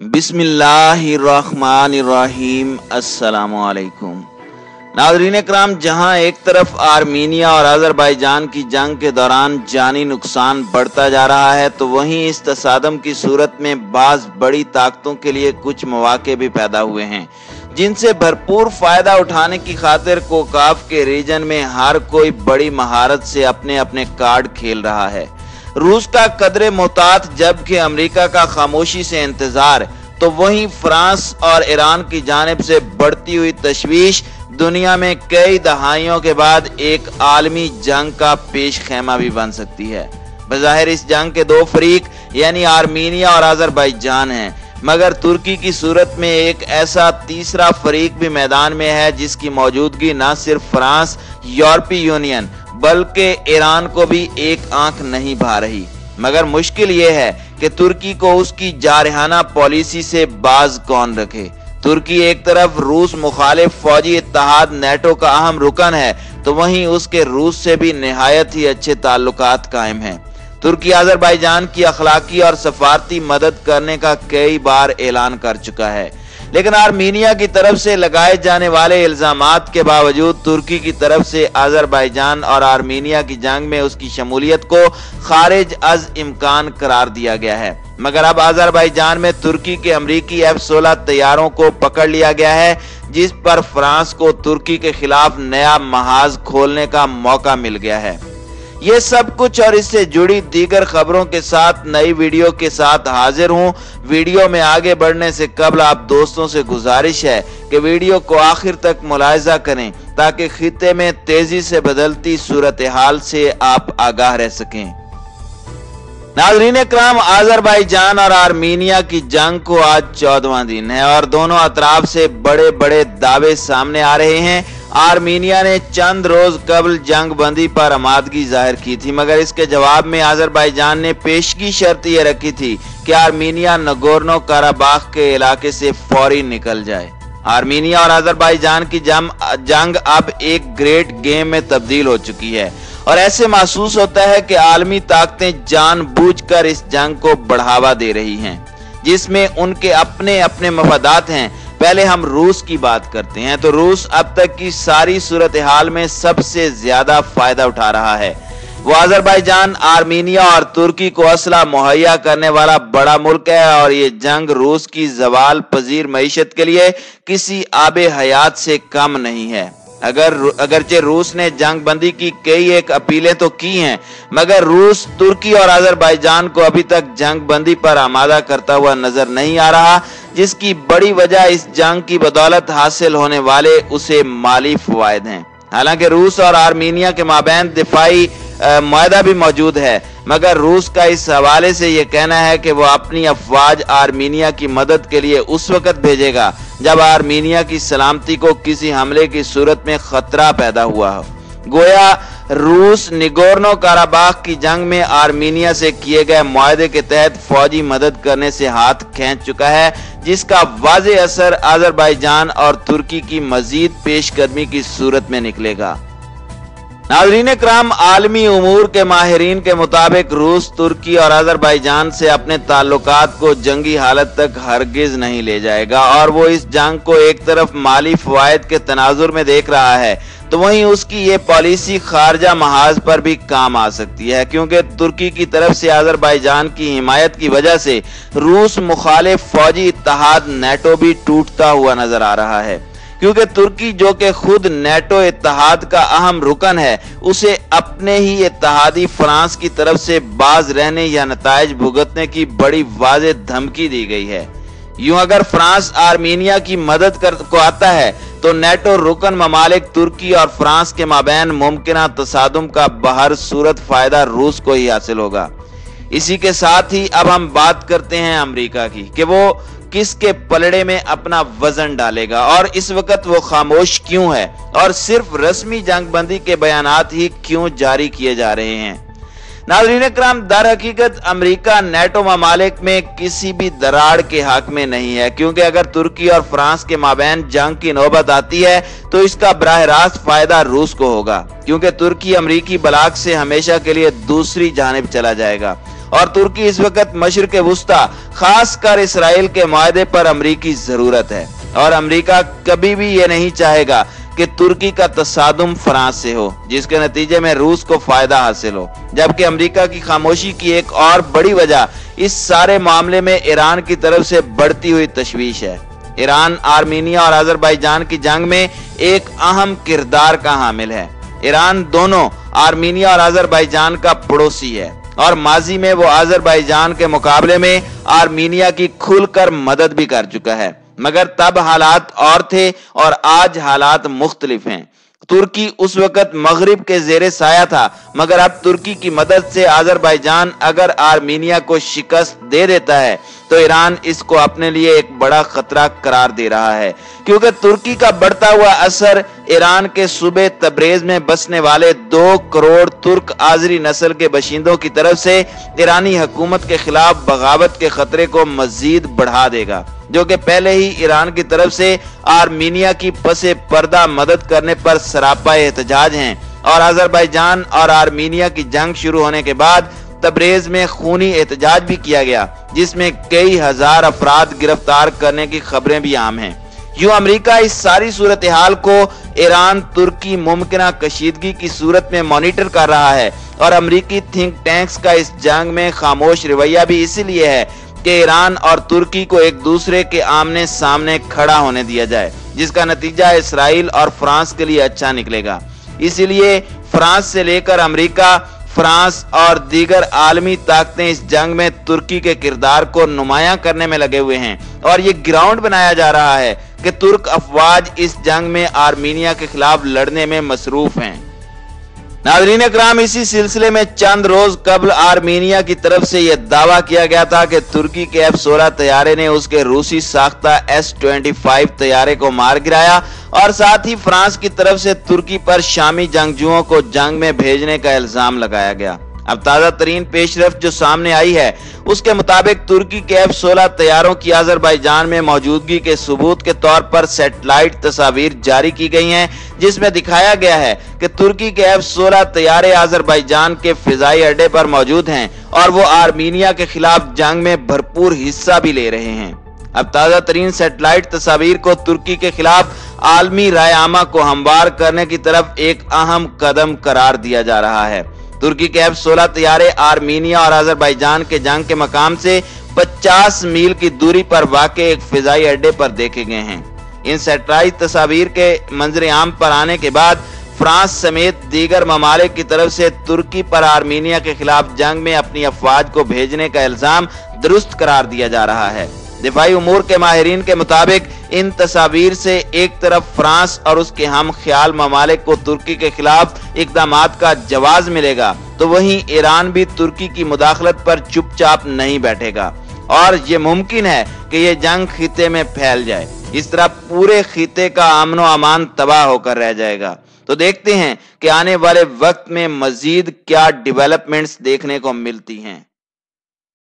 बिस्मिल्लाहिर्रहमानिर्रहीम। अस्सलामुअलैकुम नाज़रीन इकराम, जहां एक तरफ आर्मीनिया और अज़रबैजान की जंग के दौरान जानी नुकसान बढ़ता जा रहा है, तो वहीं इस तसादम की सूरत में बाज़ बड़ी ताकतों के लिए कुछ मौके भी पैदा हुए हैं, जिनसे भरपूर फायदा उठाने की खातिर कोकाफ के रीजन में हर कोई बड़ी महारत से अपने अपने कार्ड खेल रहा है। रूस का कदरे मोहतात जबकि अमेरिका का खामोशी से इंतजार, तो वहीं फ्रांस और ईरान की जानिब से बढ़ती हुई तशवीश दुनिया में कई दहाइयों के बाद एक आलमी जंग का पेश खेमा भी बन सकती है। बज़ाहिर इस जंग के दो फरीक यानी आर्मीनिया और अज़रबैजान हैं, मगर तुर्की की सूरत में एक ऐसा तीसरा फरीक भी मैदान में है जिसकी मौजूदगी न सिर्फ फ्रांस, यूरोपीय यूनियन बल्कि ईरान को भी एक आंख नहीं भा रही। मगर मुश्किल ये है कि तुर्की को उसकी जारहाना पॉलिसी से बाज कौन रखे। तुर्की एक तरफ रूस मुखालिफ फौजी इत्तेहाद नेटो का अहम रुकन है, तो वहीं उसके रूस से भी निहायत ही अच्छे ताल्लुकात कायम हैं। तुर्की अज़रबैजान की अखलाकी और सफारती मदद करने का कई बार ऐलान कर चुका है, लेकिन आर्मीनिया की तरफ से लगाए जाने वाले इल्जामात के बावजूद तुर्की की तरफ से अज़रबैजान और आर्मीनिया की जंग में उसकी शमूलियत को खारिज अज इम्कान करार दिया गया है। मगर अब अज़रबैजान में तुर्की के अमरीकी F-16 तैयारों को पकड़ लिया गया है, जिस पर फ्रांस को तुर्की के खिलाफ नया महाज खोलने का मौका मिल गया है। ये सब कुछ और इससे जुड़ी दीगर खबरों के साथ नई वीडियो के साथ हाजिर हूँ। वीडियो में आगे बढ़ने से कबल आप दोस्तों से गुजारिश है कि वीडियो को आखिर तक मुलाहिजा करें, ताकि खित्ते में तेजी से बदलती सूरत हाल से आप आगाह रह सकें। नाज़रीन इकराम, अज़रबैजान और आर्मीनिया की जंग को आज 14वां दिन है और दोनों अतराफ से बड़े बड़े दावे सामने आ रहे हैं। आर्मीनिया ने चंद रोज कबल जंग बंदी पर आमादगी जाहिर की थी, मगर इसके जवाब में अज़रबैजान ने पेशगी शर्त ये रखी थी कि आर्मीनिया नगोर्नो काराबाख के इलाके से फौरी निकल जाए। आर्मीनिया और अज़रबैजान की जंग अब एक ग्रेट गेम में तब्दील हो चुकी है और ऐसे महसूस होता है कि आलमी ताकतें जानबूझकर इस जंग को बढ़ावा दे रही हैं, जिसमें उनके अपने अपने मफादात हैं। पहले हम रूस की बात करते हैं, तो रूस अब तक की सारी सूरत हाल में सबसे ज्यादा फायदा उठा रहा है। वो अज़रबैजान, आर्मीनिया और तुर्की को असला मुहैया करने वाला बड़ा मुल्क है और ये जंग रूस की जवाल पजीर मईशत के लिए किसी आबे हयात से कम नहीं है। अगरचे रूस ने जंग बंदी की कई एक अपीलें तो की हैं, मगर रूस तुर्की और अज़रबैजान को अभी तक जंग बंदी पर आमादा करता हुआ नजर नहीं आ रहा, जिसकी बड़ी वजह इस जंग की बदौलत हासिल होने वाले उसे माली फवायद हैं। हालांकि रूस और आर्मीनिया के माबैन दिफाई मुआहदा भी मौजूद है, मगर रूस का इस हवाले से यह कहना है कि वो अपनी अफवाज आर्मीनिया की मदद के लिए उस वक्त भेजेगा जब आर्मीनिया की सलामती को किसी हमले की सूरत में खतरा पैदा हुआ हो। गोया रूस निगोर्नो काराबाख की जंग में आर्मीनिया से किए गए मुआहदे के तहत फौजी मदद करने से हाथ खींच चुका है, जिसका वाज़े असर अज़रबैजान और तुर्की की मजीद पेशकदमी की सूरत में निकलेगा। नाज़रीन इकराम, आलमी उमूर के माहिरीन के मुताबिक रूस तुर्की और अज़रबैजान से अपने ताल्लुकात को जंगी हालत तक हरगिज नहीं ले जाएगा और वो इस जंग को एक तरफ माली फवायद के तनाजुर में देख रहा है, तो वहीं उसकी ये पॉलिसी खारजा महाज पर भी काम आ सकती है, क्योंकि तुर्की की तरफ से अज़रबैजान की हिमायत की वजह से रूस मुखालिफ फौजी इत्तेहाद नेटो भी टूटता हुआ नजर आ रहा है। क्योंकि तुर्की जो कि खुद नेटो इत्तेहाद का अहम रुकन है, उसे अपने ही इत्तेहादी फ्रांस की तरफ से बाज रहने या नताइज भुगतने की बड़ी वाज़ेह धमकी दी गई है। यूं अगर फ्रांस आर्मीनिया की मदद को आता है, तो नेटो रुकन ममालिक तुर्की और फ्रांस के माबैन मुमकिना तसादुम का बहर सूरत फायदा रूस को ही हासिल होगा। इसी के साथ ही अब हम बात करते हैं अमेरिका की कि वो किसके पलड़े में अपना वजन डालेगा और इस वक्त वो खामोश क्यों है और सिर्फ रस्मी जंग बंदी के बयानात ही क्यों जारी किए जा रहे हैं। नाज़रीन इकराम, दर हकीकत अमेरिका नेटो ममालिक में किसी भी दरार के हक में नहीं है, क्योंकि अगर तुर्की और फ्रांस के माबैन जंग की नौबत आती है तो इसका बराह रास्त फायदा रूस को होगा, क्योंकि तुर्की अमेरिकी ब्लॉक से हमेशा के लिए दूसरी जानिब चला जाएगा और तुर्की इस वक्त मशरिक वुस्ता खासकर इसराइल के मुआहदे पर अमरीकी जरूरत है और अमरीका कभी भी ये नहीं चाहेगा कि तुर्की का तसादुम फ्रांस से हो, जिसके नतीजे में रूस को फायदा हासिल हो। जबकि अमेरिका की खामोशी की एक और बड़ी वजह इस सारे मामले में ईरान की तरफ से बढ़ती हुई तशवीश है। ईरान आर्मीनिया और अजरबैजान की जंग में एक अहम किरदार का हामिल है। ईरान दोनों आर्मीनिया और अजरबैजान का पड़ोसी है और माजी में वो अजरबैजान के मुकाबले में आर्मीनिया की खुलकर मदद भी कर चुका है, मगर तब हालात और थे और आज हालात मुख्तलिफ हैं। तुर्की उस वक्त मगरिब के जेरे साया था, मगर अब तुर्की की मदद से अजरबैजान अगर आर्मीनिया को शिकस्त दे देता है तो ईरान इसको अपने लिए एक बड़ा खतरा करार दे रहा है, क्योंकि तुर्की का बढ़ता हुआ असर ईरान के सूबे तबरेज में बसने वाले 2 करोड़ तुर्क आजरी नस्ल के बशिंदों की तरफ से ईरानी हुकूमत के खिलाफ बगावत के खतरे को मजीद बढ़ा देगा, जो कि पहले ही ईरान की तरफ से आर्मीनिया की पसे पर्दा मदद करने पर सरापा एहतजाज हैं। और अजरबैजान और आर्मीनिया की जंग शुरू होने के बाद तबरेज में खूनी एहतजाज भी किया गया, जिसमें कई हजार अफराद गिरफ्तार करने की खबरें भी आम हैं। यूं अमेरिका इस सारी सूरत हाल को ईरान तुर्की मुमकिना कशीदगी की सूरत में मॉनिटर कर रहा है और अमेरिकी थिंक टैंक्स का इस जंग में खामोश रवैया भी इसीलिए है कि ईरान और तुर्की को एक दूसरे के आमने सामने खड़ा होने दिया जाए, जिसका नतीजा इसराइल और फ्रांस के लिए अच्छा निकलेगा। इसीलिए फ्रांस से लेकर अमेरिका, फ्रांस और दीगर आलमी ताकतें इस जंग में तुर्की के किरदार को नुमायां करने में लगे हुए हैं और ये ग्राउंड बनाया जा रहा है कि तुर्क अफवाज इस जंग में आर्मीनिया के खिलाफ लड़ने में मसरूफ हैं। नाज़रीन इकराम, इसी सिलसिले में चंद रोज कबल आर्मीनिया की तरफ से यह दावा किया गया था कि तुर्की के F-16 तैयारे ने उसके रूसी साख्ता S-25 तैयारे को मार गिराया और साथ ही फ्रांस की तरफ से तुर्की पर शामी जंगजुओं को जंग में भेजने का इल्जाम लगाया गया। अब ताजा तरीन पेशरफ्त जो सामने आई है उसके मुताबिक तुर्की के F-16 तैयारों की अजरबैजान में मौजूदगी के सबूत के तौर पर सैटेलाइट तस्वीर जारी की गई हैं, जिसमें दिखाया गया है कि तुर्की के F-16 तैयारे अजरबैजान के फिजाई अड्डे पर मौजूद हैं और वो आर्मीनिया के खिलाफ जंग में भरपूर हिस्सा भी ले रहे हैं। अब ताजा तरीन सैटेलाइट तस्वीर को तुर्की के खिलाफ आलमी राय आमा को हमवार करने की तरफ एक अहम कदम करार दिया जा रहा है। तुर्की के F-16 तैयारे आर्मीनिया और अजरबैजान के जंग के मकाम से 50 मील की दूरी पर वाक़े एक फिजाई अड्डे पर देखे गए हैं। इन सैटेलाइट तस्वीर के मंजर आम पर आने के बाद फ्रांस समेत दीगर ममालिक की तरफ से तुर्की पर आर्मीनिया के खिलाफ जंग में अपनी अफवाज को भेजने का इल्जाम दुरुस्त करार दिया जा रहा है। दिफाई उमूर के माहिरीन के मुताबिक इन तस्वीर से एक तरफ फ्रांस और उसके हम ख्याल ममालिक को तुर्की के खिलाफ इकदामात का जवाज मिलेगा, तो वहीं ईरान भी तुर्की की मुदाखलत पर चुपचाप नहीं बैठेगा और ये मुमकिन है कि ये जंग खिते में फैल जाए। इस तरह पूरे खिते का अमन व अमान तबाह होकर रह जाएगा। तो देखते हैं कि आने वाले वक्त में मजीद क्या डेवलपमेंट्स देखने को मिलती हैं।